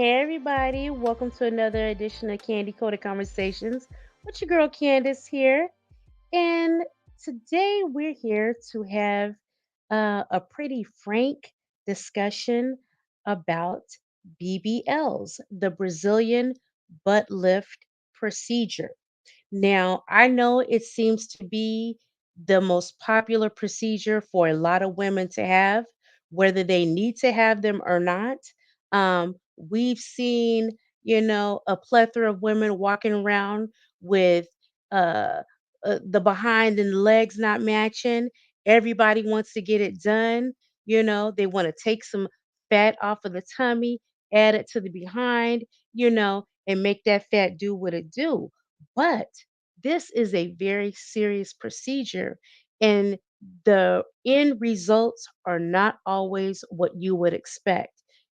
Hey everybody, welcome to another edition of Candy Coated Conversations with your girl Candace here. And today we're here to have a pretty frank discussion about BBLs, the Brazilian butt lift procedure. Now, I know it seems to be the most popular procedure for a lot of women to have, whether they need to have them or not. We've seen, a plethora of women walking around with uh, the behind and the legs not matching. Everybody wants to get it done. They want to take some fat off of the tummy, add it to the behind, and make that fat do what it do. But this is a very serious procedure, and the end results are not always what you would expect.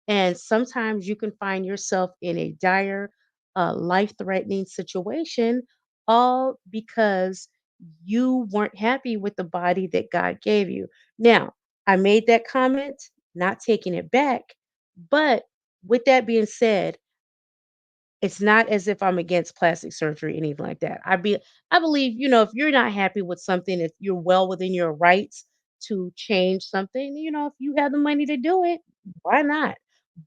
And sometimes you can find yourself in a dire, life threatening situation, all because you weren't happy with the body that God gave you. Now, I made that comment, not taking it back. But with that being said, it's not as if I'm against plastic surgery, anything like that. I believe, if you're not happy with something, if you're well within your rights to change something, if you have the money to do it, why not?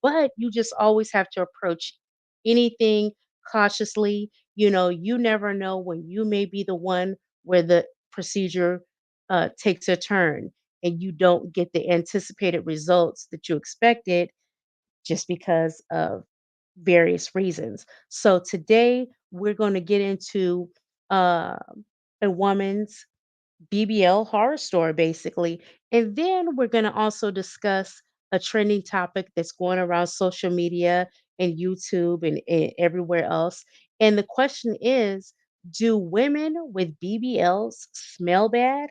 But you just always have to approach anything cautiously. You never know when you may be the one where the procedure takes a turn and you don't get the anticipated results that you expected just because of various reasons. So today we're going to get into uh, a woman's BBL horror story, basically. And then we're going to also discuss a trending topic that's going around social media and YouTube and everywhere else. And the question is, do women with BBLs smell bad?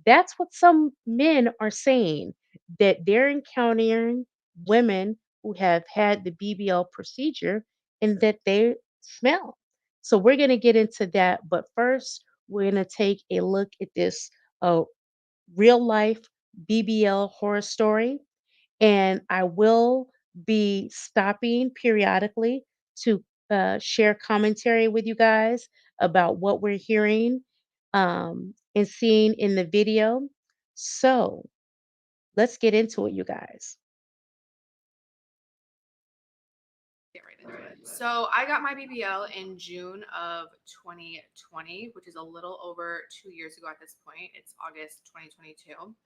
That's what some men are saying, that they're encountering women who have had the BBL procedure and that they smell. So we're going to get into that. But first, we're going to take a look at this uh, real life BBL horror story. And I will be stopping periodically to share commentary with you guys about what we're hearing and seeing in the video. So let's get into it, you guys. Get right into it. So I got my BBL in June of 2020, which is a little over 2 years ago at this point. It's August 2022.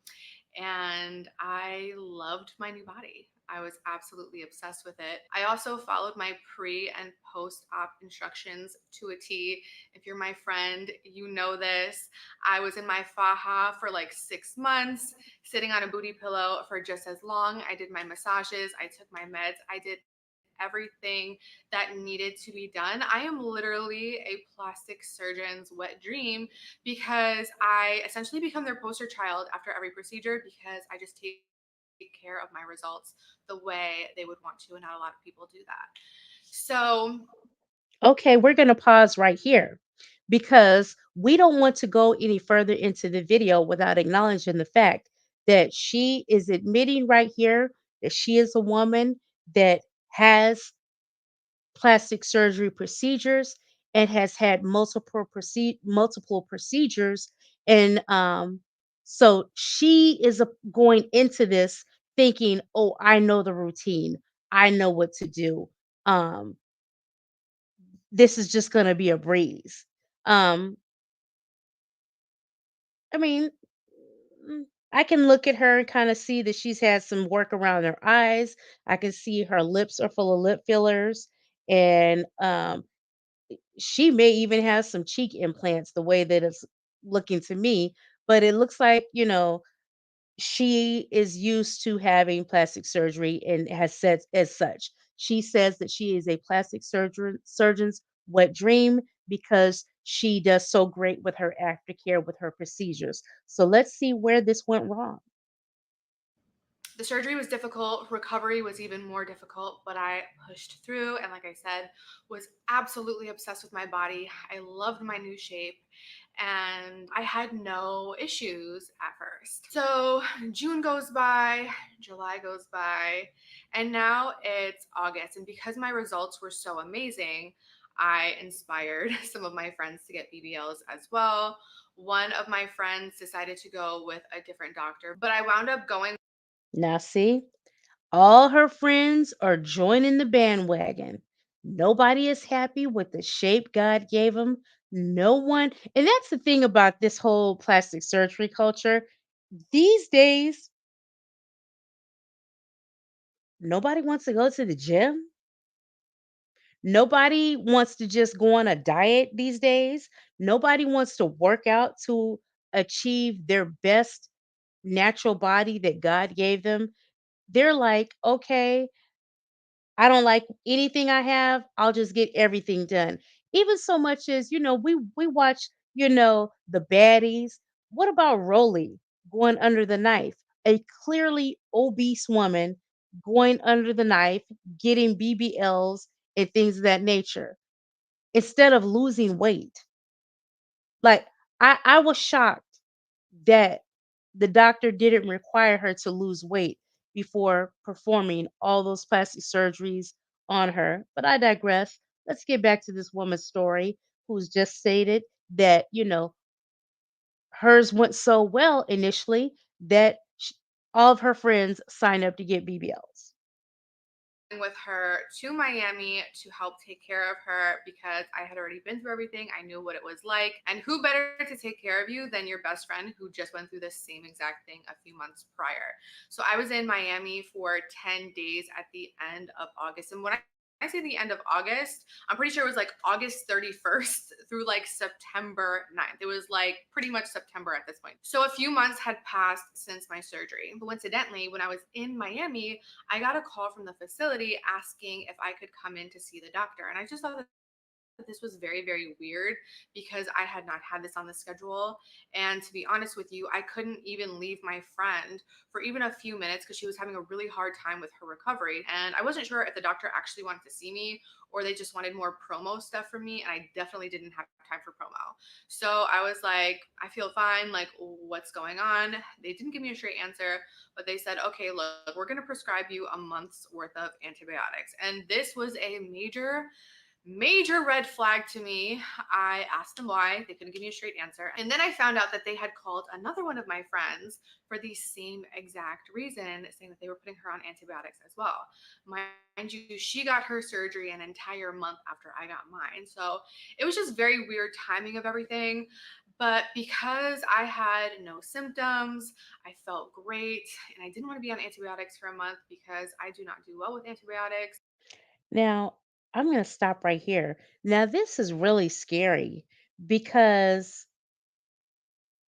And I loved my new body. I was absolutely obsessed with it. I also followed my pre and post op instructions to a T. If you're my friend, you know this. I was in my faja for like 6 months, sitting on a booty pillow for just as long. I did my massages, I took my meds, I did everything that needed to be done. I am literally a plastic surgeon's wet dream because I essentially become their poster child after every procedure because I just take care of my results the way they would want to, and not a lot of people do that. So, Okay, we're going to pause right here because we don't want to go any further into the video without acknowledging the fact that she is admitting right here that she is a woman that has plastic surgery procedures and has had multiple procedures, and so she is going into this thinking, oh, I know the routine, I know what to do, um this is just going to be a breeze. um I mean, mm, I can look at her and kind of see that she's had some work around her eyes. I can see her lips are full of lip fillers, and she may even have some cheek implants the way that it's looking to me. But it looks like, she is used to having plastic surgery and has said as such. She says that she is a surgeon's wet dream because she does so great with her aftercare with her procedures. So let's see where this went wrong. the surgery was difficult, recovery was even more difficult, but I pushed through and like I said, was absolutely obsessed with my body. I loved my new shape. and I had no issues at first. So June goes by, July goes by, and now it's August. And because my results were so amazing, I inspired some of my friends to get BBLs as well. One of my friends decided to go with a different doctor, but I wound up going Now, see, all her friends are joining the bandwagon. Nobody is happy with the shape God gave them. No one, and that's the thing about this whole plastic surgery culture. These days, nobody wants to go to the gym. Nobody wants to just go on a diet these days. Nobody wants to work out to achieve their best natural body that God gave them. They're like, okay, I don't like anything I have. I'll just get everything done. Even so much as, we watch, the baddies. What about Rolly going under the knife? A clearly obese woman going under the knife, getting BBLs and things of that nature instead of losing weight. Like I was shocked that the doctor didn't require her to lose weight before performing all those plastic surgeries on her. But I digress. Let's get back to this woman's story who's just stated that, hers went so well initially that all of her friends signed up to get BBLs. with her to Miami to help take care of her because I had already been through everything. I knew what it was like. And who better to take care of you than your best friend who just went through the same exact thing a few months prior? So I was in Miami for 10 days at the end of August. And when I say the end of August, I'm pretty sure it was like August 31st through like September 9th. It was like pretty much September at this point. So a few months had passed since my surgery. Coincidentally, when I was in Miami, I got a call from the facility asking if I could come in to see the doctor. And I just thought that this was very, very weird because I had not had this on the schedule. And to be honest with you, I couldn't even leave my friend for even a few minutes because she was having a really hard time with her recovery. And I wasn't sure if the doctor actually wanted to see me or they just wanted more promo stuff from me. And I definitely didn't have time for promo. So I was like, I feel fine. Like, what's going on? They didn't give me a straight answer, but they said, okay, look, we're going to prescribe you a month's worth of antibiotics. And this was a major red flag to me. I asked them why. They couldn't give me a straight answer. And then I found out that they had called another one of my friends for the same exact reason, saying that they were putting her on antibiotics as well. Mind you, she got her surgery an entire month after I got mine. So it was just very weird timing of everything. But because I had no symptoms, I felt great, and I didn't want to be on antibiotics for a month because I do not do well with antibiotics. Now, I'm going to stop right here. Now, this is really scary because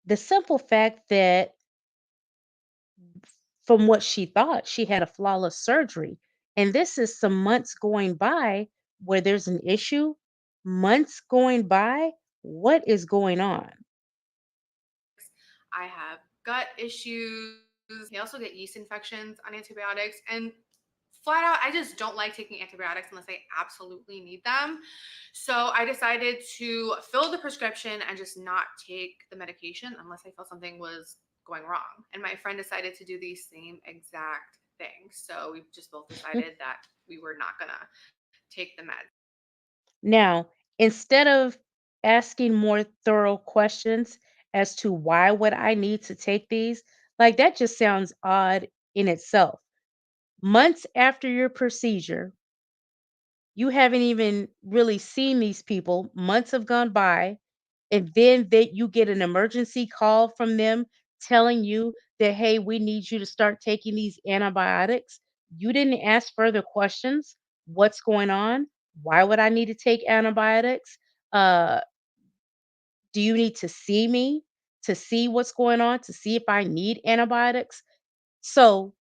the simple fact that from what she thought, she had a flawless surgery. And this is some months going by where there's an issue. Months going by. What is going on? I have gut issues. They also get yeast infections on antibiotics. And flat out, I just don't like taking antibiotics unless I absolutely need them. So I decided to fill the prescription and just not take the medication unless I felt something was going wrong. And my friend decided to do the same exact thing. So we just both decided that we were not going to take the meds. Now, instead of asking more thorough questions as to why would I need to take these, like that just sounds odd in itself. Months after your procedure, you haven't even really seen these people. Months have gone by, and then that you get an emergency call from them telling you that, hey, we need you to start taking these antibiotics. You didn't ask further questions. What's going on? Why would I need to take antibiotics? Uh, do you need to see me to see what's going on, to see if I need antibiotics? So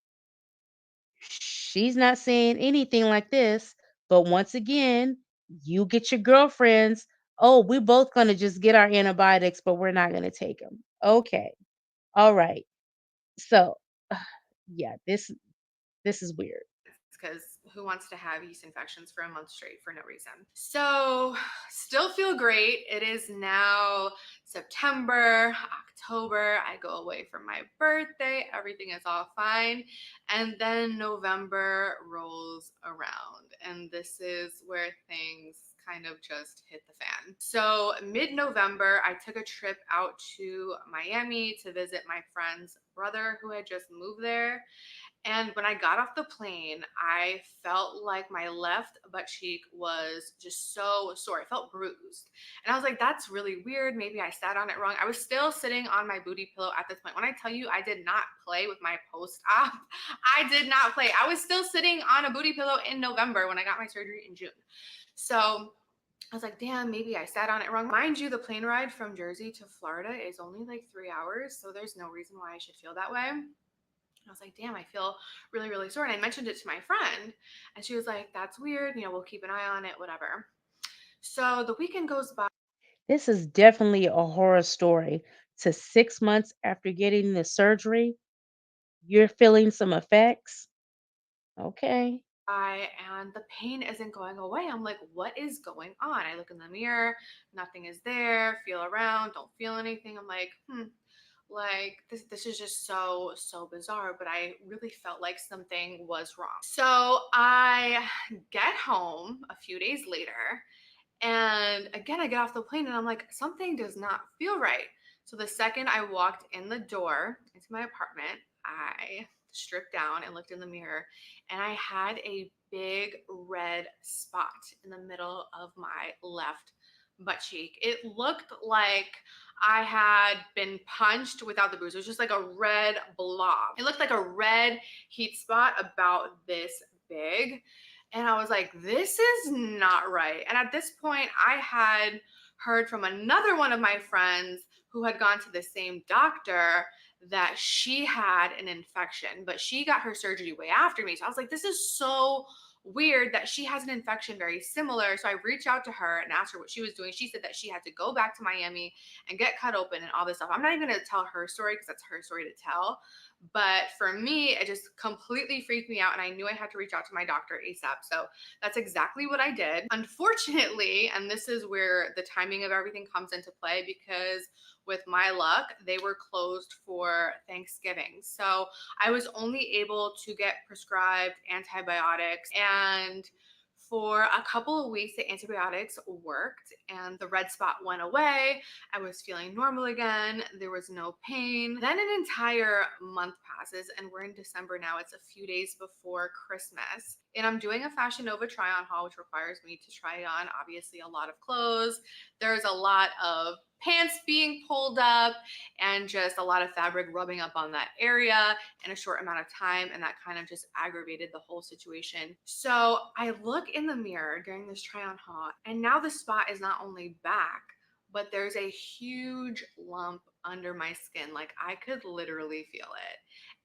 she's not saying anything like this, but once again, you get your girlfriends, "Oh, we both gonna just get our antibiotics, but we're not gonna take them." Okay. All right. So, yeah, this is weird. Because who wants to have yeast infections for a month straight for no reason? So, still feel great. It is now September, October. I go away for my birthday. Everything is all fine. And then November rolls around. And this is where things kind of just hit the fan. So, mid November, I took a trip out to Miami to visit my friend's brother who had just moved there. And when I got off the plane, I felt like my left butt cheek was just so sore. I felt bruised. And I was like, that's really weird. Maybe I sat on it wrong. I was still sitting on my booty pillow at this point. When I tell you I did not play with my post op, I did not play. I was still sitting on a booty pillow in November when I got my surgery in June. So I was like, damn, maybe I sat on it wrong. Mind you, the plane ride from Jersey to Florida is only like 3 hours. So there's no reason why I should feel that way. I was like, damn, I feel really, really sore. And I mentioned it to my friend, and she was like, that's weird. We'll keep an eye on it, whatever. So the weekend goes by. This is definitely a horror story. To 6 months after getting the surgery, you're feeling some effects. Okay. And the pain isn't going away. I'm like, what is going on? I look in the mirror, nothing is there, feel around, don't feel anything. I'm like, like this is just so bizarre, but I really felt like something was wrong. So I get home a few days later, and again, I get off the plane and I'm like, something does not feel right. So the second I walked in the door into my apartment, I stripped down and looked in the mirror, and I had a big red spot in the middle of my left butt cheek. It looked like I had been punched without the bruise. It was just like a red blob. It looked like a red heat spot about this big. And I was like, this is not right. And at this point, I had heard from another one of my friends who had gone to the same doctor that she had an infection, but she got her surgery way after me. So I was like, this is so weird that she has an infection very similar. So I reached out to her and asked her what she was doing. She said that she had to go back to Miami and get cut open and all this stuff. I'm not even going to tell her story because that's her story to tell. But for me, it just completely freaked me out. And I knew I had to reach out to my doctor ASAP. So that's exactly what I did. Unfortunately, and this is where the timing of everything comes into play, because with my luck, they were closed for Thanksgiving. So I was only able to get prescribed antibiotics, and for a couple of weeks, the antibiotics worked and the red spot went away. I was feeling normal again. There was no pain. Then an entire month passes, and we're in December now. It's a few days before Christmas. And I'm doing a Fashion Nova try on haul, which requires me to try on obviously a lot of clothes. There's a lot of pants being pulled up and just a lot of fabric rubbing up on that area in a short amount of time. And that kind of just aggravated the whole situation. So I look in the mirror during this try on haul, and now the spot is not only back, but there's a huge lump under my skin. Like I could literally feel it.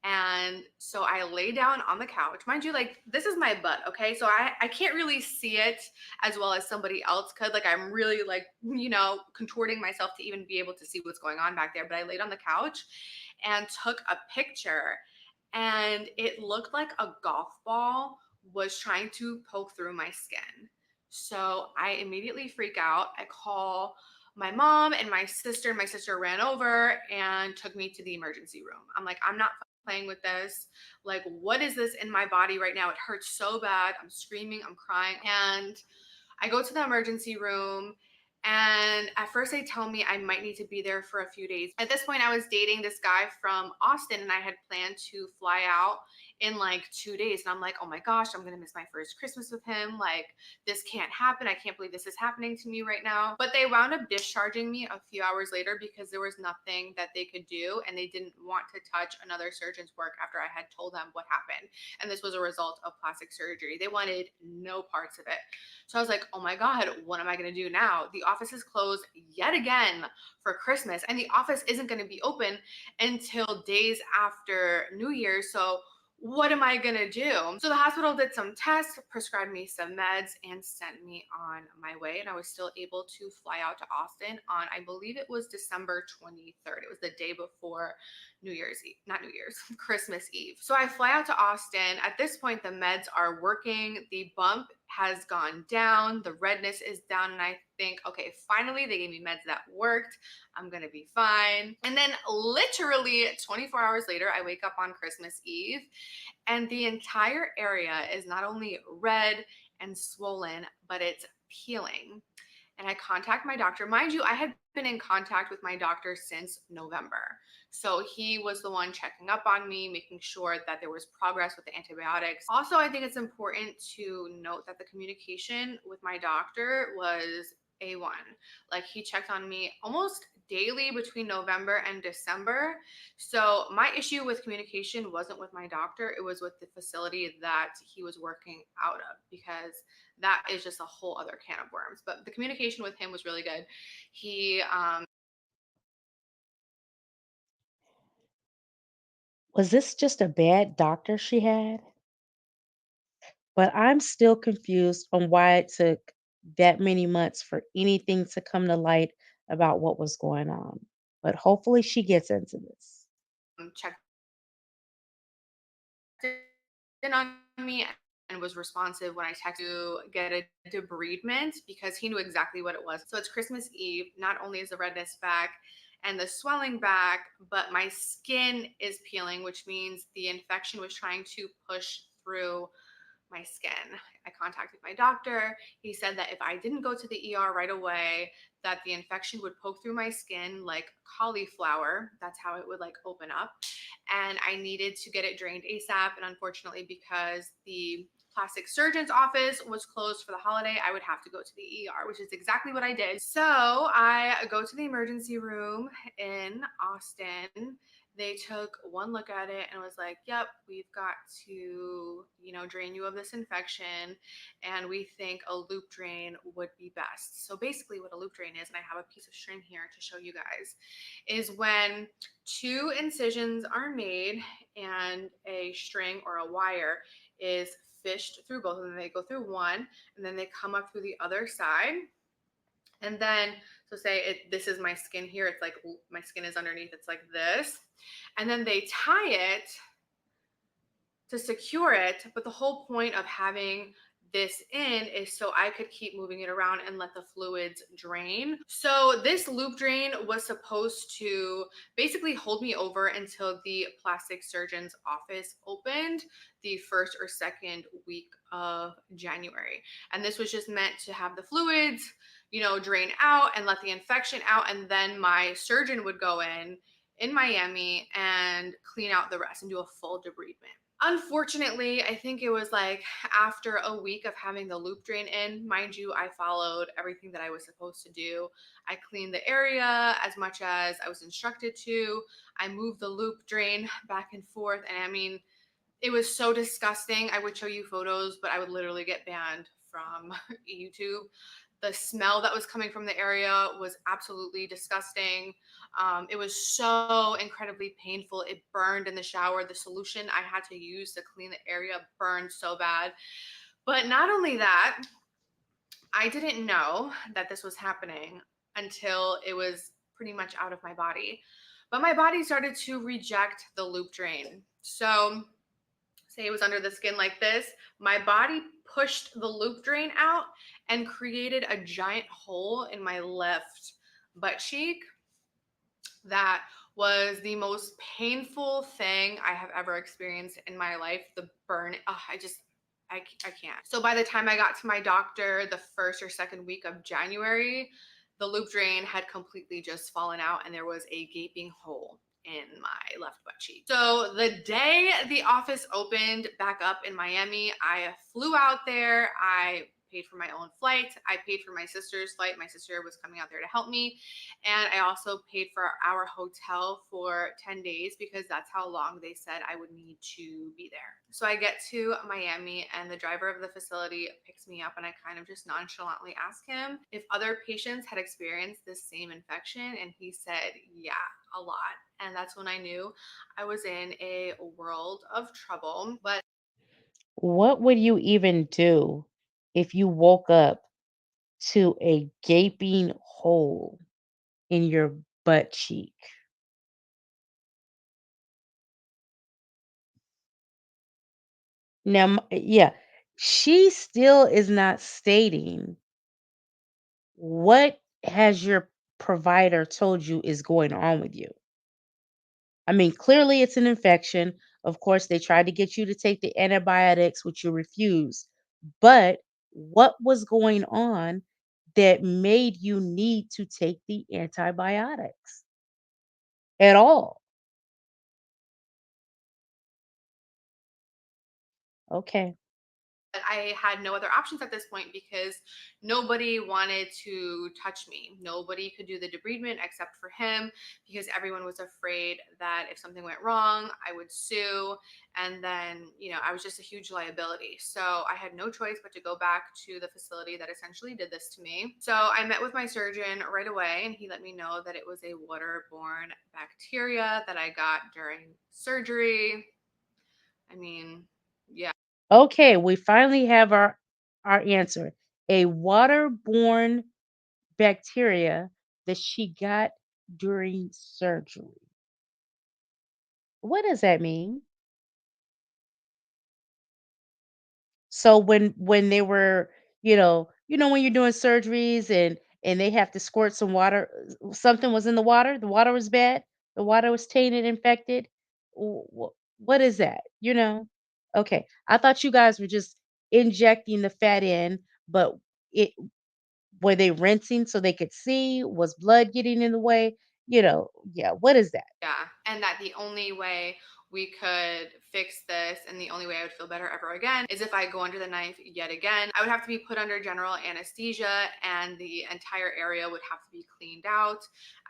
And so I lay down on the couch. Mind you, like this is my butt, okay? So I can't really see it as well as somebody else could. Like I'm really like, contorting myself to even be able to see what's going on back there. But I laid on the couch and took a picture, and it looked like a golf ball was trying to poke through my skin. So I immediately freak out. I call my mom and my sister. My sister ran over and took me to the emergency room. I'm like, I'm not playing with this. Like, what is this in my body right now? It hurts so bad. I'm screaming, I'm crying. And I go to the emergency room, and at first they tell me I might need to be there for a few days. At this point, I was dating this guy from Austin, and I had planned to fly out in like 2 days. And I'm like, oh my gosh, I'm gonna miss my first Christmas with him. Like, this can't happen. I can't believe this is happening to me right now. But they wound up discharging me a few hours later because there was nothing that they could do, and they didn't want to touch another surgeon's work after I had told them what happened. And this was a result of plastic surgery. They wanted no parts of it. So I was like, oh my God, what am I going to do now? The office is closed yet again for Christmas, and the office isn't going to be open until days after New Year's. So What am I gonna do? So the hospital did some tests, prescribed me some meds, and sent me on my way. And I was still able to fly out to Austin on, I believe it was December 23rd. It was the day before New Year's Eve, not New Year's, Christmas Eve. So I fly out to Austin. At this point, the meds are working. The bump has gone down. The redness is down. And I think, okay, finally they gave me meds that worked. I'm gonna be fine. And then literally 24 hours later, I wake up on Christmas Eve and the entire area is not only red and swollen, but it's peeling. And I contact my doctor. Mind you, I had been in contact with my doctor since November. So he was the one checking up on me, making sure that there was progress with the antibiotics. Also, I think it's important to note that the communication with my doctor was A1. Like he checked on me almost daily between November and December. So my issue with communication wasn't with my doctor, it was with the facility that he was working out of, because that is just a whole other can of worms. But the communication with him was really good. He Was this just a bad doctor she had? But I'm still confused on why it took that many months for anything to come to light about what was going on. But hopefully she gets into this. checked in on me and was responsive when I texted to get a debridement because he knew exactly what it was. So it's Christmas Eve. Not only is the redness back and the swelling back, but my skin is peeling, which means the infection was trying to push through my skin. I contacted my doctor. He said that if I didn't go to the ER right away, that the infection would poke through my skin like cauliflower. That's how it would like open up. And I needed to get it drained ASAP. And unfortunately, because the plastic surgeon's office was closed for the holiday, I would have to go to the ER, which is exactly what I did. So I go to the emergency room in Austin. They took one look at it and was like, yep, we've got to, drain you of this infection. And we think a loop drain would be best. So basically, what a loop drain is, and I have a piece of string here to show you guys, is when two incisions are made and a string or a wire is fished through both of them. They go through one and then they come up through the other side. And then, so say this is my skin here. It's like my skin is underneath. It's like this. And then they tie it to secure it. But the whole point of having this in is so I could keep moving it around and let the fluids drain. So this loop drain was supposed to basically hold me over until the plastic surgeon's office opened the first or second week of January. And this was just meant to have the fluids, drain out and let the infection out. And then my surgeon would go in Miami and clean out the rest and do a full debridement. Unfortunately, I think it was like after a week of having the loop drain in, mind you, I followed everything that I was supposed to do. I cleaned the area as much as I was instructed to. I moved the loop drain back and forth. And I mean, it was so disgusting. I would show you photos, but I would literally get banned from YouTube. The smell that was coming from the area was absolutely disgusting. It was so incredibly painful. It burned in the shower. The solution I had to use to clean the area burned so bad. But not only that, I didn't know that this was happening until it was pretty much out of my body. But my body started to reject the loop drain. So say it was under the skin like this, my body pushed the loop drain out and created a giant hole in my left butt cheek. That was the most painful thing I have ever experienced in my life. The burn, I can't. So by the time I got to my doctor the first or second week of January, the loop drain had completely just fallen out and there was a gaping hole in my left butt cheek. So the day the office opened back up in Miami, I flew out there. I paid for my own flight. I paid for my sister's flight. My sister was coming out there to help me. And I also paid for our hotel for 10 days because that's how long they said I would need to be there. So I get to Miami, and the driver of the facility picks me up, and I kind of just nonchalantly ask him if other patients had experienced this same infection. And he said, yeah, a lot. And that's when I knew I was in a world of trouble. But What would you even do if you woke up to a gaping hole in your butt cheek? Now, yeah, she still is not stating what has your provider told you is going on with you. I mean, clearly it's an infection. Of course, they tried to get you to take the antibiotics, which you refused. But what was going on that made you need to take the antibiotics at all? Okay. I had no other options at this point because nobody wanted to touch me. Nobody could do the debridement except for him because everyone was afraid that if something went wrong, I would sue. And then, I was just a huge liability. So I had no choice but to go back to the facility that essentially did this to me. So I met with my surgeon right away, and he let me know that it was a waterborne bacteria that I got during surgery. I mean, yeah. Okay, we finally have our answer. A waterborne bacteria that she got during surgery. What does that mean? So when they were, when you're doing surgeries and they have to squirt some water, something was in the water. The water was bad. The water was tainted, infected. What is that? Okay. I thought you guys were just injecting the fat in, but it were they rinsing so they could see? Was blood getting in the way? Yeah. What is that? Yeah. And that the only way we could fix this and the only way I would feel better ever again is if I go under the knife yet again. I would have to be put under general anesthesia, and the entire area would have to be cleaned out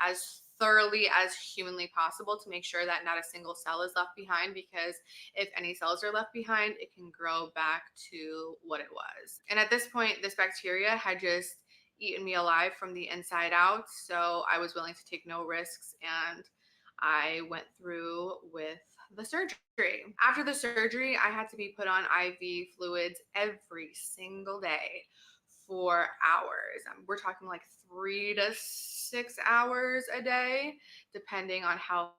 as thoroughly as humanly possible to make sure that not a single cell is left behind, because if any cells are left behind, it can grow back to what it was. And at this point, this bacteria had just eaten me alive from the inside out. So I was willing to take no risks, and I went through with the surgery. After the surgery, I had to be put on IV fluids every single day for hours. We're talking like 3 to 6 hours a day, depending on how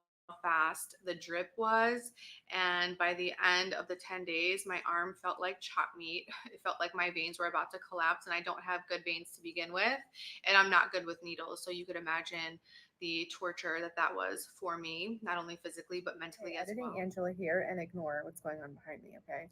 fast the drip was. And by the end of the 10 days, my arm felt like chopped meat. It felt like my veins were about to collapse, and I don't have good veins to begin with. And I'm not good with needles. So you could imagine the torture that was for me, not only physically, but mentally as Editing well. Angela here and ignore what's going on behind me, okay?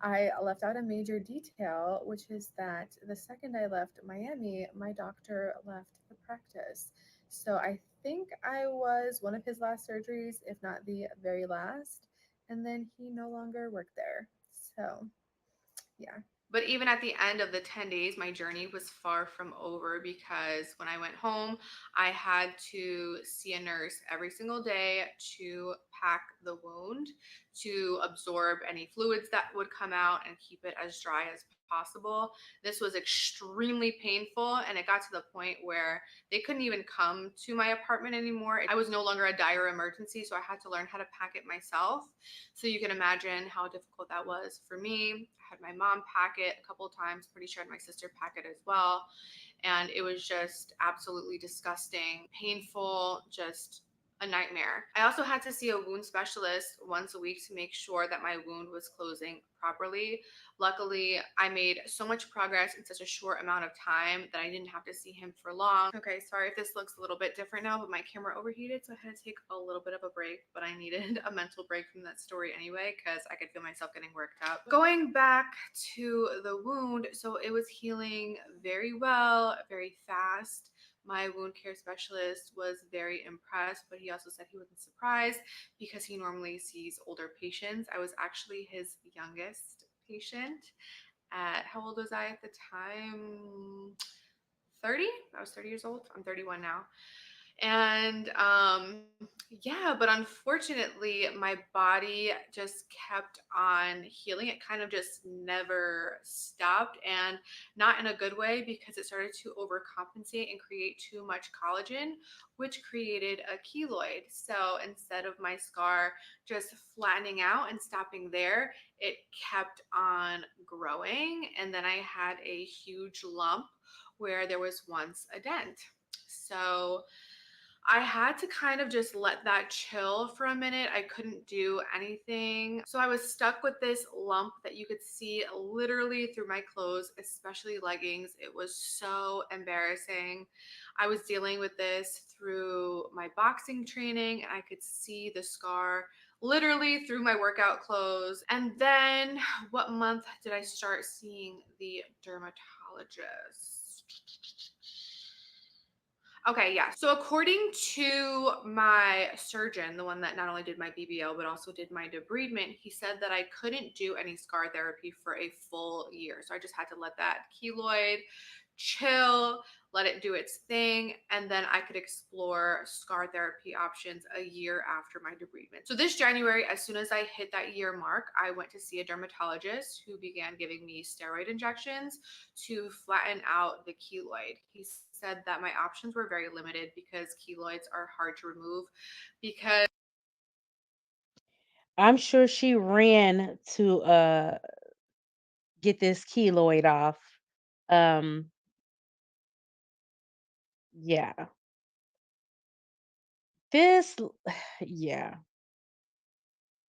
I left out a major detail, which is that the second I left Miami, my doctor left the practice. So I think I was one of his last surgeries, if not the very last. And then he no longer worked there. So, yeah. But even at the end of the 10 days, my journey was far from over, because when I went home, I had to see a nurse every single day to pack the wound, to absorb any fluids that would come out and keep it as dry as possible. This was extremely painful, and it got to the point where they couldn't even come to my apartment anymore. I was no longer a dire emergency, so I had to learn how to pack it myself. So you can imagine how difficult that was for me. I had my mom pack it a couple of times, pretty sure I had my sister pack it as well. And it was just absolutely disgusting, painful, just a nightmare. I also had to see a wound specialist once a week to make sure that my wound was closing properly. Luckily, I made so much progress in such a short amount of time that I didn't have to see him for long. Okay, sorry if this looks a little bit different now, but my camera overheated, so I had to take a little bit of a break, but I needed a mental break from that story anyway because I could feel myself getting worked up. Going back to the wound, so it was healing very well, very fast. My wound care specialist was very impressed, but he also said he wasn't surprised because he normally sees older patients. I was actually his youngest patient, at how old was I at the time? 30. I was 30 years old. I'm 31 now. And yeah, but unfortunately, my body just kept on healing. It kind of just never stopped, and not in a good way because it started to overcompensate and create too much collagen, which created a keloid. So instead of my scar just flattening out and stopping there, it kept on growing. And then I had a huge lump where there was once a dent. So I had to kind of just let that chill for a minute. I couldn't do anything. So I was stuck with this lump that you could see literally through my clothes, especially leggings. It was so embarrassing. I was dealing with this through my boxing training, and I could see the scar literally through my workout clothes. And then what month did I start seeing the dermatologist? Okay, yeah. So according to my surgeon, the one that not only did my BBL but also did my debridement, he said that I couldn't do any scar therapy for a full year. So I just had to let that keloid chill, let it do its thing, and then I could explore scar therapy options a year after my debridement. So this January, as soon as I hit that year mark, I went to see a dermatologist who began giving me steroid injections to flatten out the keloid. He said that my options were very limited because keloids are hard to remove because I'm sure she ran to get this keloid off. Um yeah. This yeah.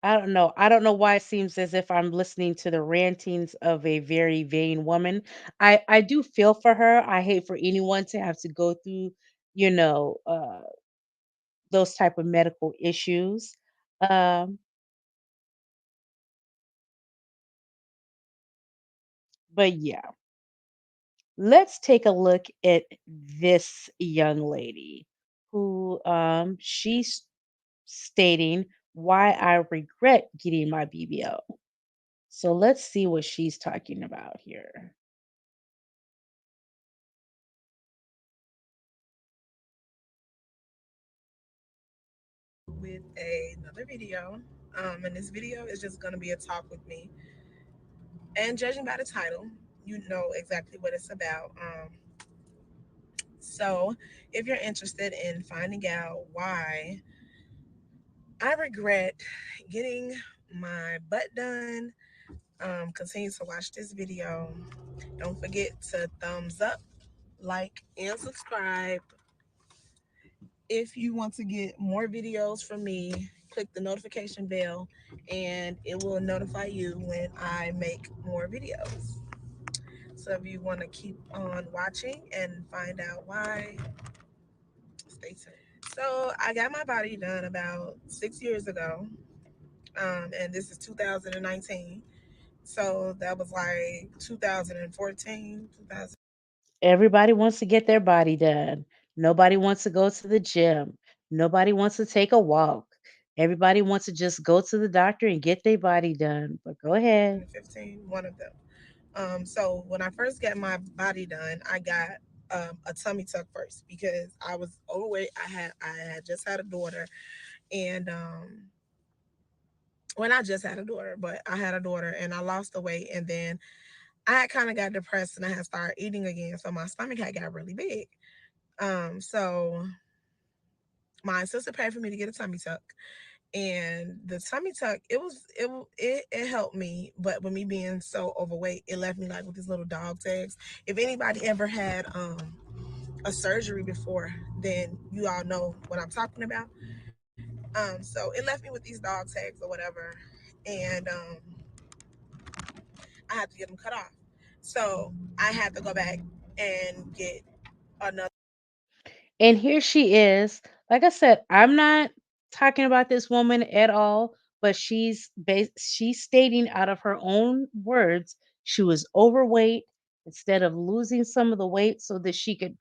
I don't know. I don't know why it seems as if I'm listening to the rantings of a very vain woman. I do feel for her. I hate for anyone to have to go through, you know, those type of medical issues. Um, but yeah, let's take a look at this young lady who she's stating why I regret getting my BBL. So let's see what she's talking about here. with another video. And this video is just going to be a talk with me. And judging by the title, you know exactly what it's about. So, if you're interested in finding out why I regret getting my butt done, continue to watch this video. Don't forget to thumbs up, like, and subscribe. If you want to get more videos from me, click the notification bell and it will notify you when I make more videos. So if you want to keep on watching and find out why, stay tuned. So I got my body done about 6 years ago, and this is 2019. So that was like 2014, 2000. Everybody wants to get their body done. Nobody wants to go to the gym. Nobody wants to take a walk. Everybody wants to just go to the doctor and get their body done. But go ahead. 2015, one of them. So when I first got my body done, I got a tummy tuck first because I was overweight. I had just had a daughter, and well, not just had a daughter, but I had a daughter, and I lost the weight, and then I kind of got depressed, and I had started eating again, so my stomach had got really big. So my sister paid for me to get a tummy tuck, and the tummy tuck it helped me, but with me being so overweight, it left me like with these little dog tags. If anybody ever had a surgery before, then you all know what I'm talking about. So it left me with these dog tags or whatever, and I had to get them cut off. So I had to go back and get another. And here she is. Like I said, I'm not talking about this woman at all, but she's stating out of her own words she was overweight instead of losing some of the weight so that she could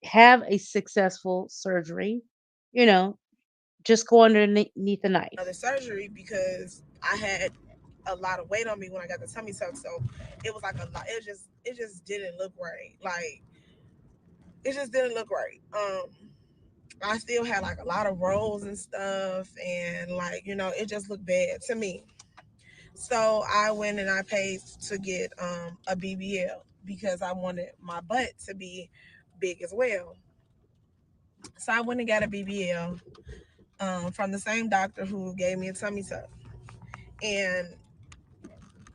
have a successful surgery, you know, just go underneath the knife. Surgery because I had a lot of weight on me when I got the tummy tuck. So it was like a lot. It just didn't look right. Like it just didn't look right. I still had like a lot of rolls and stuff, and like it just looked bad to me. So I went and I paid to get a BBL because I wanted my butt to be big as well. So I went and got a BBL from the same doctor who gave me a tummy tuck, and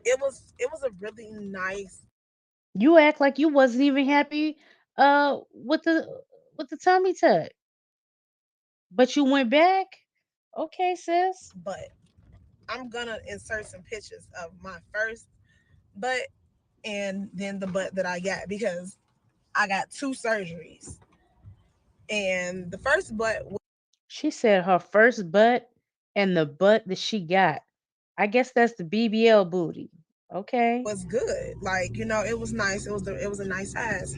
it was a really nice. You act like you wasn't even happy with the tummy tuck, but you went back. Okay, sis. Butt. I'm gonna insert some pictures of my first butt and then the butt that I got because I got two surgeries, and the first butt She said her first butt and the butt that she got. I guess that's the BBL booty. Okay. was good. Like it was nice. It was a nice size.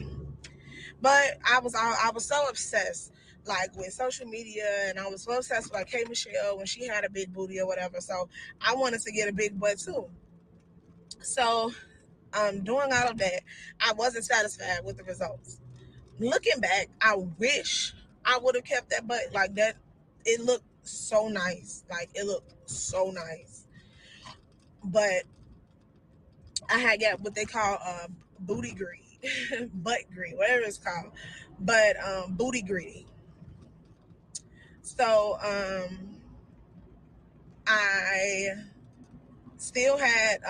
But I was so obsessed like with social media, and I was so obsessed with like K Michelle when she had a big booty or whatever. So I wanted to get a big butt too. So doing all of that, I wasn't satisfied with the results. Looking back, I wish I would have kept that butt like that. It looked so nice. Like it looked so nice. But I had got what they call booty greed, butt greed, whatever it's called. But booty greedy. So I still had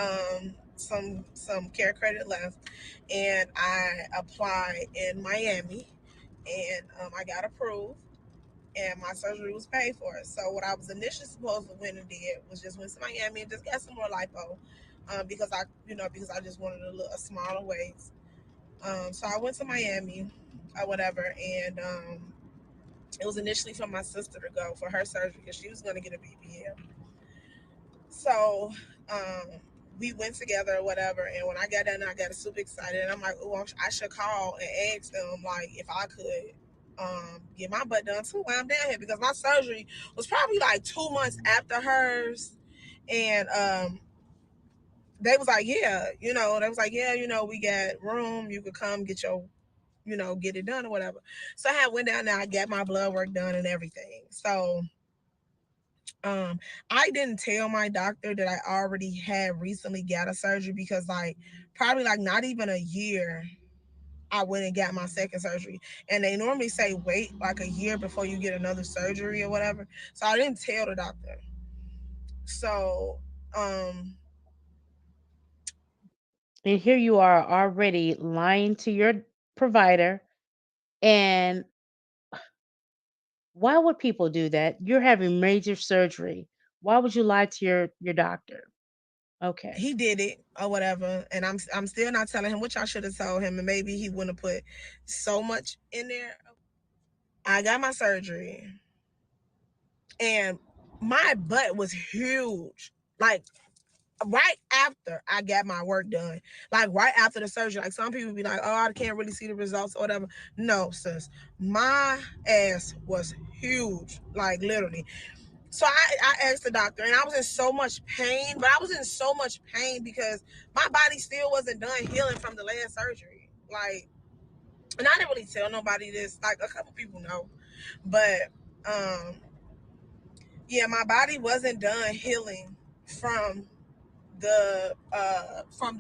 some care credit left, and I applied in Miami, and I got approved, and my surgery was paid for. So what I was initially supposed to went and did was just went to Miami and just got some more lipo, because I just wanted a smaller waist. So I went to Miami or whatever, and it was initially for my sister to go for her surgery because she was going to get a BBL. So we went together or whatever, and when I got done, I got super excited, and I'm like, oh, I should call and ask them like if I could get my butt done too while I'm down here because my surgery was probably like 2 months after hers, and they was like, yeah, we got room, you could come get your get it done or whatever. So I had went down there, I got my blood work done and everything. So um I didn't tell my doctor that I already had recently got a surgery because like probably like not even a year I went and got my second surgery. And they normally say wait like a year before you get another surgery or whatever. So I didn't tell the doctor. So um And here you are already lying to your provider. And why would people do that? You're having major surgery. Why would you lie to your doctor? Okay. he did it or whatever, and I'm still not telling him, which I should have told him, and maybe he wouldn't have put so much in there. I got my surgery, and my butt was huge. Like right after I got my work done, like right after the surgery. Like some people be like, "Oh, I can't really see the results or whatever." No, sis, my ass was huge, like literally. So I asked the doctor, and I was in so much pain, but I was in so much pain because my body still wasn't done healing from the last surgery. Like, and I didn't really tell nobody this. Like a couple people know, but um, yeah, my body wasn't done healing from the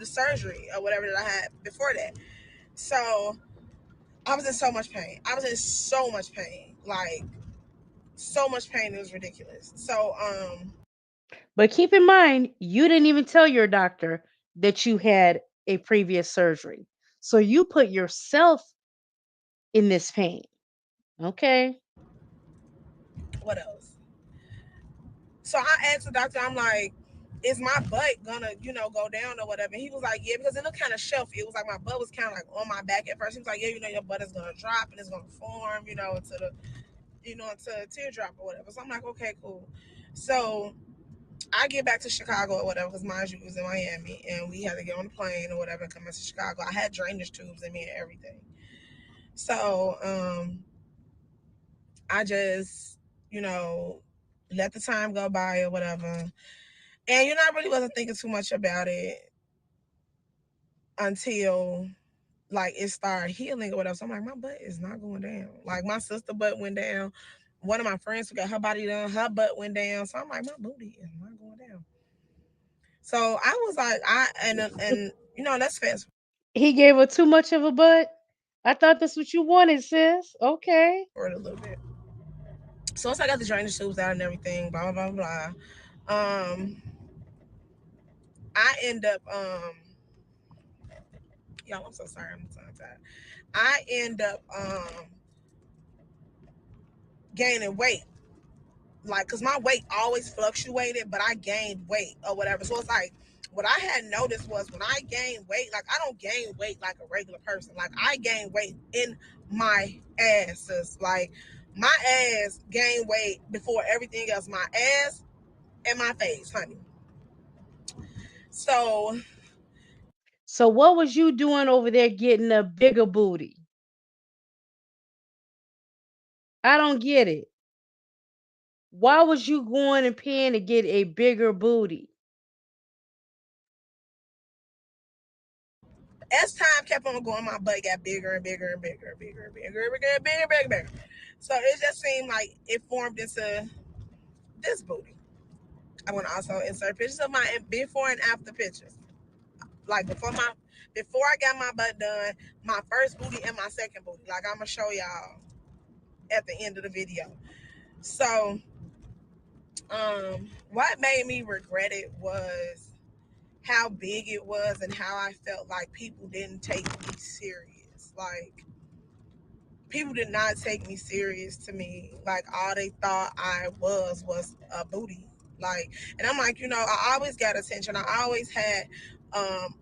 surgery or whatever that I had before that. So I was in so much pain. I was in so much pain, like so much pain. It was ridiculous. So But keep in mind, you didn't even tell your doctor that you had a previous surgery. So you put yourself in this pain. Okay. what else? So I asked the doctor, I'm like, is my butt gonna, go down or whatever? And he was like, yeah, because it looked kind of shelfy. It was like my butt was kind of like on my back at first. He was like, yeah, your butt is gonna drop and it's gonna form, into a teardrop or whatever. So I'm like, okay, cool. So I get back to Chicago or whatever, because mind you, it was in Miami, and we had to get on the plane or whatever and come into Chicago. I had drainage tubes in me and everything. So I just, let the time go by or whatever. And I really wasn't thinking too much about it until like it started healing or whatever. So I'm like, my butt is not going down. Like my sister butt went down. One of my friends who got her body done, her butt went down. So I'm like, my booty is not going down. So I was like, let's fast He gave her too much of a butt. I thought that's what you wanted, sis. Okay. forward a little bit. So once I got the drainage tubes out and everything, blah blah blah blah. I end up y'all, I'm so sorry, I'm tongue tied. I end up gaining weight, like, cause my weight always fluctuated, but I gained weight or whatever. So it's like what I had noticed was when I gain weight, like I don't gain weight like a regular person. Like I gain weight in my asses. Like my ass gained weight before everything else. My ass and my face, honey. So So what was you doing over there getting a bigger booty? I don't get it. Why was you going and paying to get a bigger booty? as time kept on going, my butt got bigger and bigger and bigger and bigger and bigger and bigger and bigger and bigger and bigger. So it just seemed like it formed into this booty. I want to also insert pictures of my before and after pictures. Like before I got my butt done, my first booty and my second booty. Like I'm gonna show y'all at the end of the video. So, what made me regret it was how big it was and how I felt like people didn't take me serious. Like people did not take me serious to me. Like all they thought I was a booty. Like, and I'm like, I always got attention. I always had um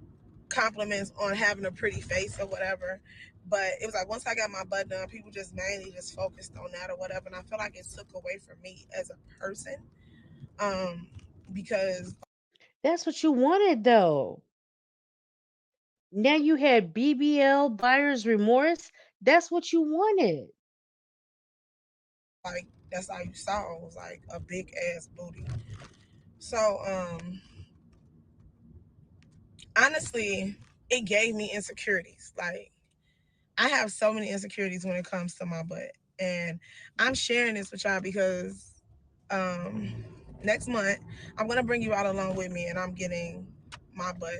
compliments on having a pretty face or whatever. But it was like once I got my butt done, people just mainly just focused on that or whatever. And I feel like it took away from me as a person. Um, because That's what you wanted though. Now you had BBL buyer's remorse. That's what you wanted. like that's all you saw was like a big ass booty. So honestly, it gave me insecurities. Like I have so many insecurities when it comes to my butt. And I'm sharing this with y'all because um next month I'm gonna bring you all along with me and I'm getting my butt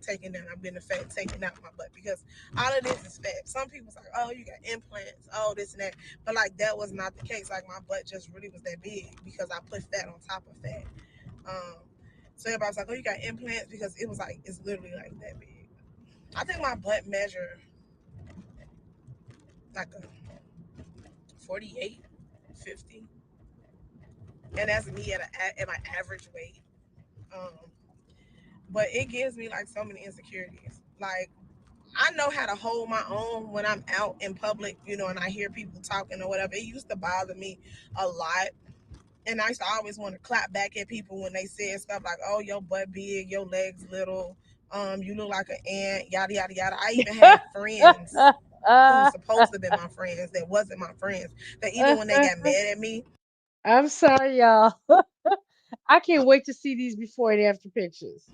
taken down. I'm getting the fat taken out my butt because all of this is fat. Some people's like, oh, you got implants, oh this and that. But like that was not the case. Like my butt just really was that big because I put fat on top of fat. Um so everybody's like, oh, you got implants because it was like it's literally like that big. I think my butt measure like a 48, 50, and that's me at my average weight. Um, but it gives me like so many insecurities. Like I know how to hold my own when I'm out in public, and I hear people talking or whatever. It used to bother me a lot. And I used to always want to clap back at people when they said stuff like, oh, your butt big, your legs little, you look like an ant, yada, yada, yada. I even had friends who was supposed to be my friends that wasn't my friends. That even when they got mad at me, I'm sorry, y'all. I can't wait to see these before and after pictures.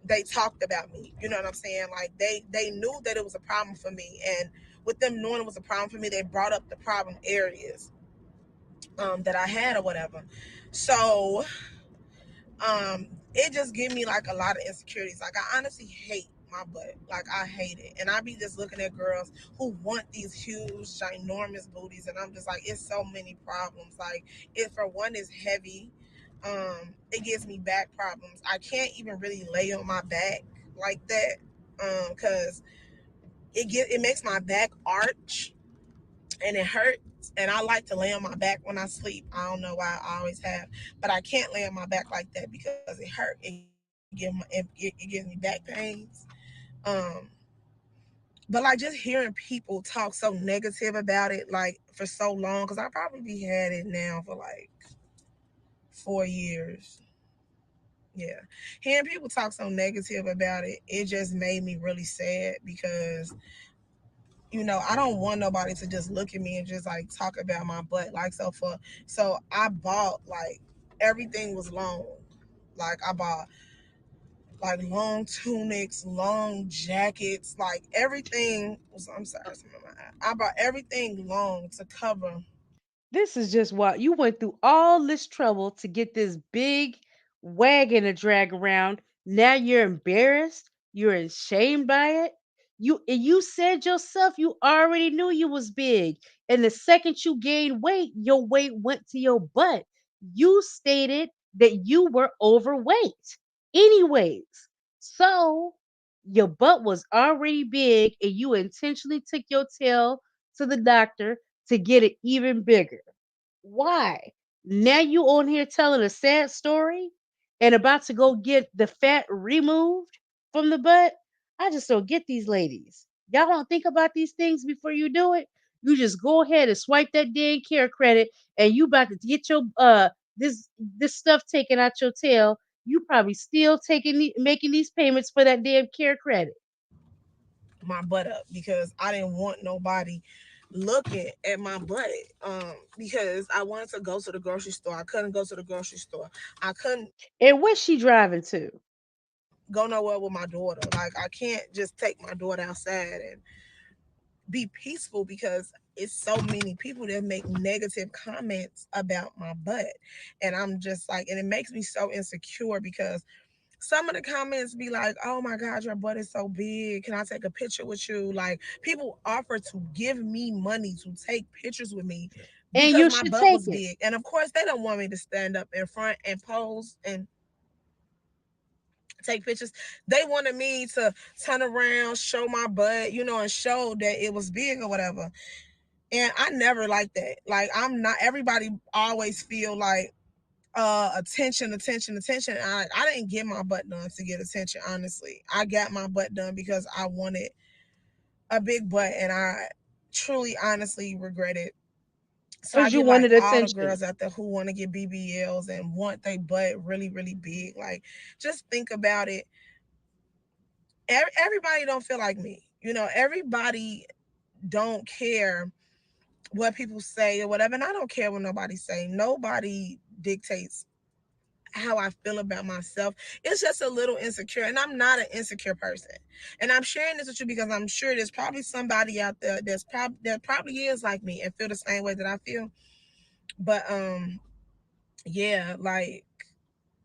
they talked about me. You know what I'm saying? Like they knew that it was a problem for me. And with them knowing it was a problem for me, they brought up the problem areas that I had or whatever. So it just gave me like a lot of insecurities. Like I honestly hate my butt. Like I hate it. And I be just looking at girls who want these huge, ginormous booties, and I'm just like, it's so many problems. Like it for one is heavy. It gives me back problems. I can't even really lay on my back like that. Cause it makes my back arch and it hurts. And I like to lay on my back when I sleep. I don't know why I always have, but I can't lay on my back like that because it hurt. It gives me back pains. Um, but like just hearing people talk so negative about it, like for so long, because I probably had it now for like 4 years. Yeah, hearing people talk so negative about it, it just made me really sad because I don't want nobody to just look at me and just like talk about my butt. Like so I bought like everything was long. Like I bought like long tunics, long jackets, like everything. I'm sorry, Oh, something in my eye. I bought everything long to cover This is just what you went through all this trouble to get this big wagon to drag around. Now you're embarrassed. You're ashamed by it. You said yourself you already knew you was big. And the second you gained weight, your weight went to your butt. You stated that you were overweight. Anyways, so your butt was already big and you intentionally took your tail to the doctor to get it even bigger. Why? Now you on here telling a sad story and about to go get the fat removed from the butt? I just don't get these ladies. Y'all don't think about these things before you do it. You just go ahead and swipe that dang care credit and you about to get your this stuff taken out your tail. You probably still making these payments for that damn care credit. my butt up because I didn't want nobody looking at my butt. Because I wanted to go to the grocery store. I couldn't go to the grocery store. I couldn't And where's she driving to? go nowhere with my daughter. Like I can't just take my daughter outside and be peaceful because it's so many people that make negative comments about my butt. And I'm just like, and it makes me so insecure because some of the comments be like, oh my God, your butt is so big. Can I take a picture with you? Like people offer to give me money to take pictures with me And because you my should butt take was it. big. And of course, they don't want me to stand up in front and pose and take pictures. They wanted me to turn around, show my butt, and show that it was big or whatever. And I never like that. Like I'm not. Everybody always feel like attention, attention, attention. I didn't get my butt done to get attention. Honestly, I got my butt done because I wanted a big butt, and I truly, honestly regret it. So I Because you get like wanted all the attention. girls out there who want to get BBLs and want their butt really, really big. Like, just think about it. Everybody don't feel like me. Everybody don't care what people say or whatever. And I don't care what nobody say. Nobody dictates how I feel about myself. It's just a little insecure. And I'm not an insecure person. And I'm sharing this with you because I'm sure there's probably somebody out there that probably is like me and feel the same way that I feel. But yeah, like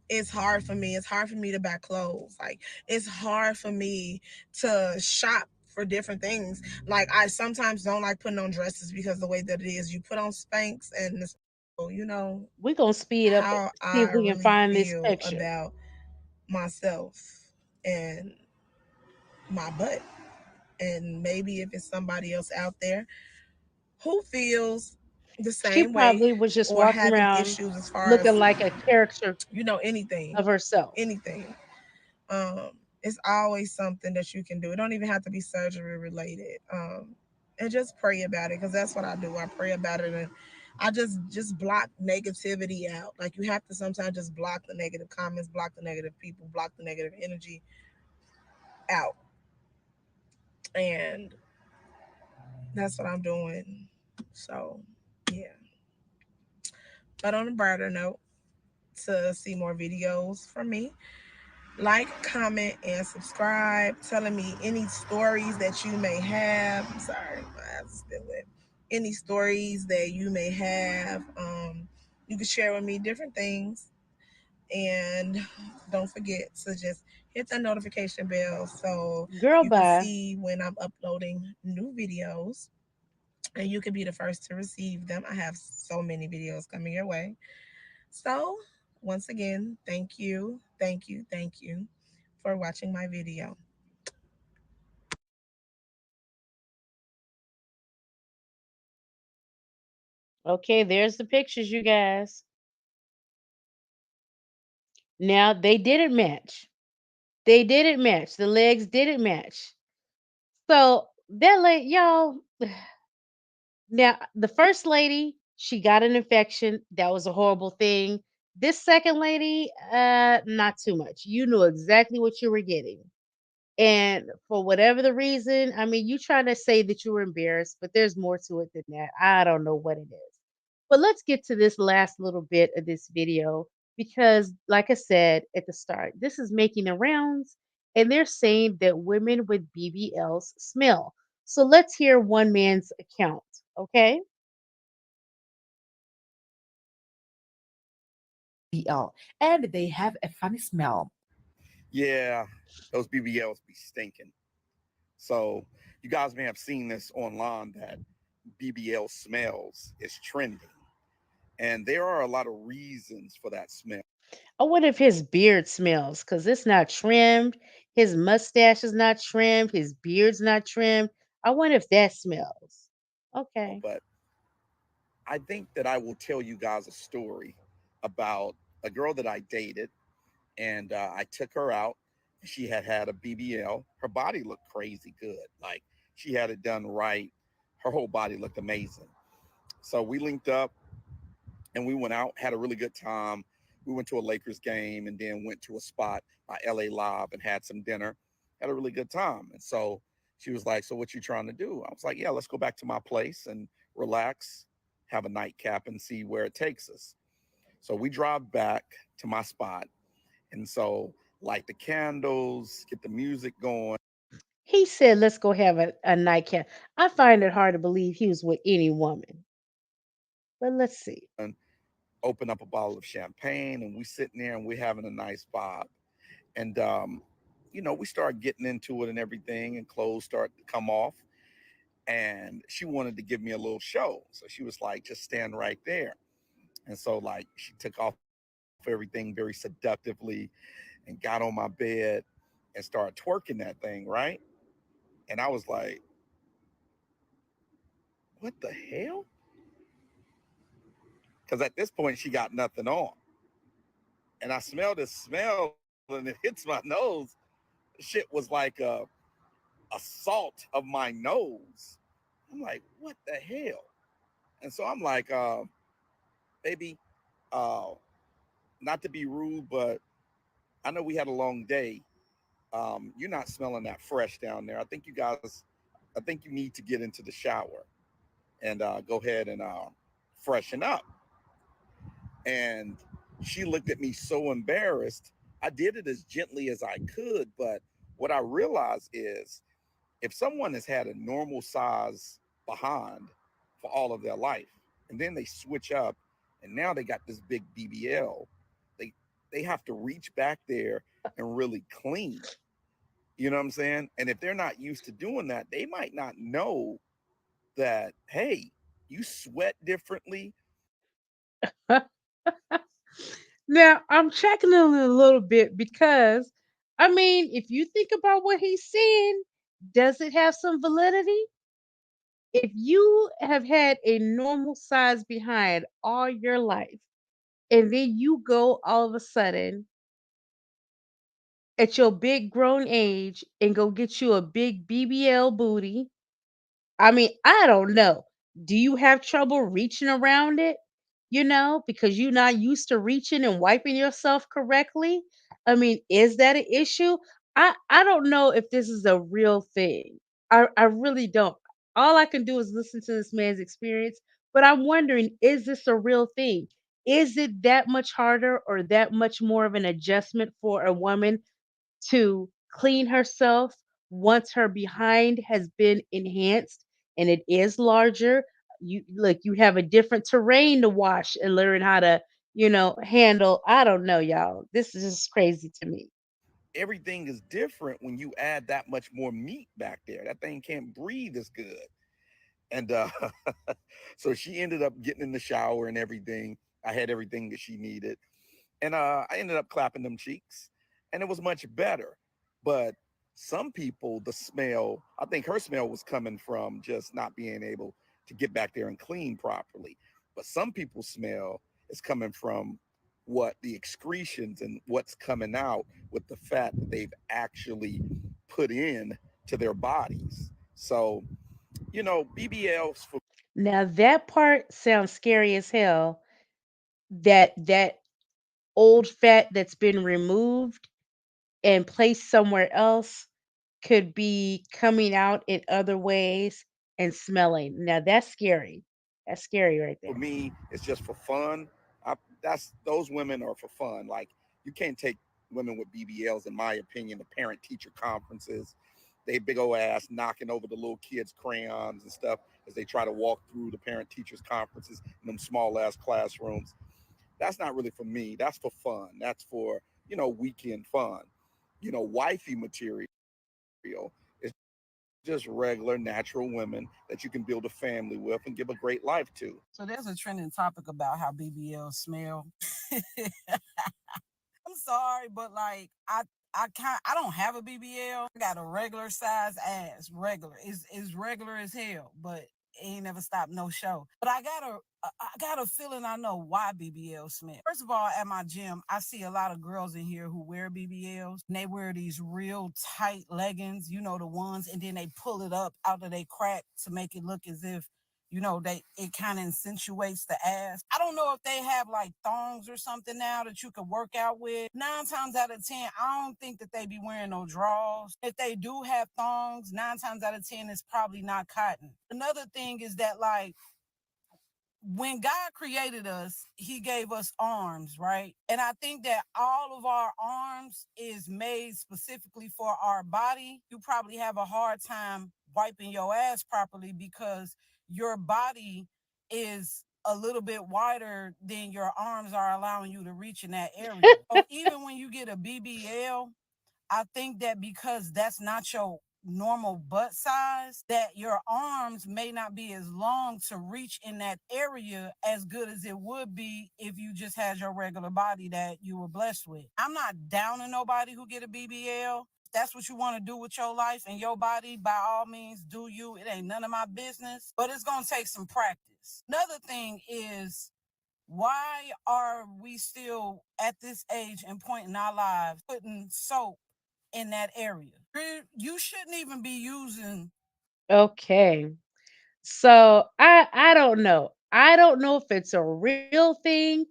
it's hard for me. It's hard for me to buy clothes. Like it's hard for me to shop for different things. Like I sometimes don't like putting on dresses because the way that it is, you put on Spanx and it's, We're going to speed up it, how see if I we can really find this feel picture. about myself and my butt. And maybe if it's somebody else out there who feels the She same way probably was just or walking having around issues as far looking as, like a character anything, of herself. anything. It's always something that you can do. It don't even have to be surgery related. And just pray about it because that's what I do. I pray about it and I just block negativity out. Like you have to sometimes just block the negative comments, block the negative people, block the negative energy out. And that's what I'm doing. So yeah. But on a brighter note, to see more videos from me, like, comment, and subscribe. Telling me any stories that you may have. I'm sorry, my eyes is still wet. Any stories that you may have. You can share with me different things. And don't forget to just hit the notification bell so Girl, you can bye. see when I'm uploading new videos and you can be the first to receive them. I have so many videos coming your way. So, once again, thank you, thank you, thank you for watching my video. Okay, there's the pictures, you guys. Now, they didn't match. They didn't match. The legs didn't match. So, that y'all, now, the first lady, she got an infection. That was a horrible thing. This second lady, not too much. You knew exactly what you were getting. And for whatever the reason, I mean, you trying to say that you were embarrassed, but there's more to it than that. I don't know what it is. But let's get to this last little bit of this video because, like I said at the start, this is making the rounds, and they're saying that women with BBLs smell. So let's hear one man's account, okay? BL, and they have a funny smell. Yeah, those BBLs be stinking. So you guys may have seen this online that BBL smells is trending. And there are a lot of reasons for that smell. I wonder if his beard smells because it's not trimmed. His mustache is not trimmed. His beard's not trimmed. I wonder if that smells. Okay. But I think that I will tell you guys a story about a girl that I dated, and I took her out. She had had a BBL. Her body looked crazy good. Like she had it done right. Her whole body looked amazing. So we linked up and we went out, had a really good time. We went to a Lakers game and then went to a spot by LA Live and had some dinner. Had a really good time. And so she was like, "So what you trying to do?" I was like, "Yeah, let's go back to my place and relax, have a nightcap and see where it takes us." So we drive back to my spot. And so light the candles, get the music going, He said, let's go have a nightcap. I find it hard to believe he was with any woman. But let's see. open up a bottle of champagne, and we sitting there and we're having a nice vibe. And we start getting into it and everything, and clothes start to come off. And she wanted to give me a little show. So she was like, just stand right there. And so like she took off everything very seductively and got on my bed and started twerking that thing, right? And I was like, what the hell? Because at this point she got nothing on. And I smell this smell and it hits my nose. Shit was like a salt of my nose. I'm like, what the hell? And so I'm like, baby, uh, not to be rude, but I know we had a long day. You're not smelling that fresh down there. I think you need to get into the shower and go ahead and freshen up. And she looked at me so embarrassed. I did it as gently as I could, but what I realized is if someone has had a normal size behind for all of their life, and then they switch up, and now they got this big BBL, they they have to reach back there and really clean. You know what I'm saying? And if they're not used to doing that, they might not know that, hey, you sweat differently. Now, I'm checking on it a little bit because, I mean, if you think about what he's saying, does it have some validity? If you have had a normal size behind all your life, and then you go all of a sudden at your big grown age and go get you a big BBL booty, I mean, I don't know. Do you have trouble reaching around it? Because you're not used to reaching and wiping yourself correctly. I mean, is that an issue? I don't know if this is a real thing. I really don't. All I can do is listen to this man's experience, but I'm wondering, is this a real thing? Is it that much harder or that much more of an adjustment for a woman to clean herself once her behind has been enhanced and it is larger? You have a different terrain to wash and learn how to handle. I don't know, y'all, this is just crazy to me. Everything is different when you add that much more meat back there. That thing can't breathe as good. And so she ended up getting in the shower and everything. I had everything that she needed. And I ended up clapping them cheeks, and it was much better. But some people, the smell, I think her smell was coming from just not being able to get back there and clean properly. But some people's smell is coming from what the excretions and what's coming out with the fat that they've actually put in to their bodies. So, BBLs for Now that part sounds scary as hell. That old fat that's been removed and placed somewhere else could be coming out in other ways and smelling. Now that's scary. That's scary right there. me, it's just for fun. That's those women are for fun. Like you can't take women with BBLs, in my opinion, to parent teacher conferences. They big old ass knocking over the little kids' crayons and stuff as they try to walk through the parent teachers conferences in them small ass classrooms. That's not really for me. That's for fun. That's for, weekend fun. Wifey material is just regular, natural women that you can build a family with and give a great life to. So there's a trending topic about how BBL smell. I'm sorry, but like I don't have a BBL. I got a regular size ass, regular. It's regular as hell, but it ain't never stopped no show. But I got a feeling I know why BBL smell. First of all, at my gym, I see a lot of girls in here who wear BBLs, and they wear these real tight leggings, the ones, and then they pull it up out of their crack to make it look as if they it kind of accentuates the ass. I don't know if they have like thongs or something now that you could work out with. 9 times out of 10, I don't think that they be wearing no drawers. If they do have thongs, 9 times out of 10, it's probably not cotton. Another thing is that like when God created us, he gave us arms, right? And I think that all of our arms is made specifically for our body. You probably have a hard time wiping your ass properly because your body is a little bit wider than your arms are allowing you to reach in that area. So even when you get a BBL, I think that because that's not your normal butt size, that your arms may not be as long to reach in that area as good as it would be if you just had your regular body that you were blessed with. I'm not downing nobody who get a BBL. If that's what you want to do with your life and your body, by all means, do you. It ain't none of my business, but it's going to take some practice. Another thing is, why are we still at this age and point in our lives putting soap in that area? You shouldn't even be using. Okay. So I don't know. I don't know if it's a real thing.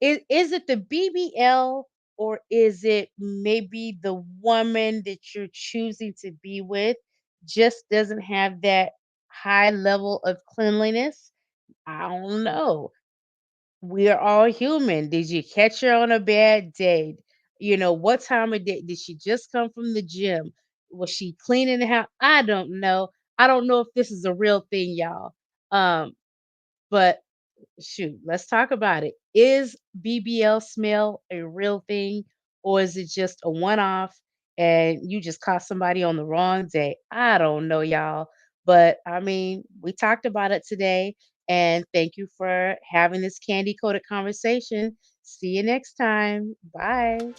Is it the BBL, or is it maybe the woman that you're choosing to be with just doesn't have that high level of cleanliness? I don't know. We are all human. Did you catch her on a bad day? What time of day did she just come from the gym? Was she cleaning the house? I don't know. I don't know if this is a real thing, y'all. Um, but shoot, let's talk about it. Is BBL smell a real thing, or is it just a one off and you just caught somebody on the wrong day? I don't know, y'all. But I mean, we talked about it today, and thank you for having this candy coated conversation. See you next time. Bye.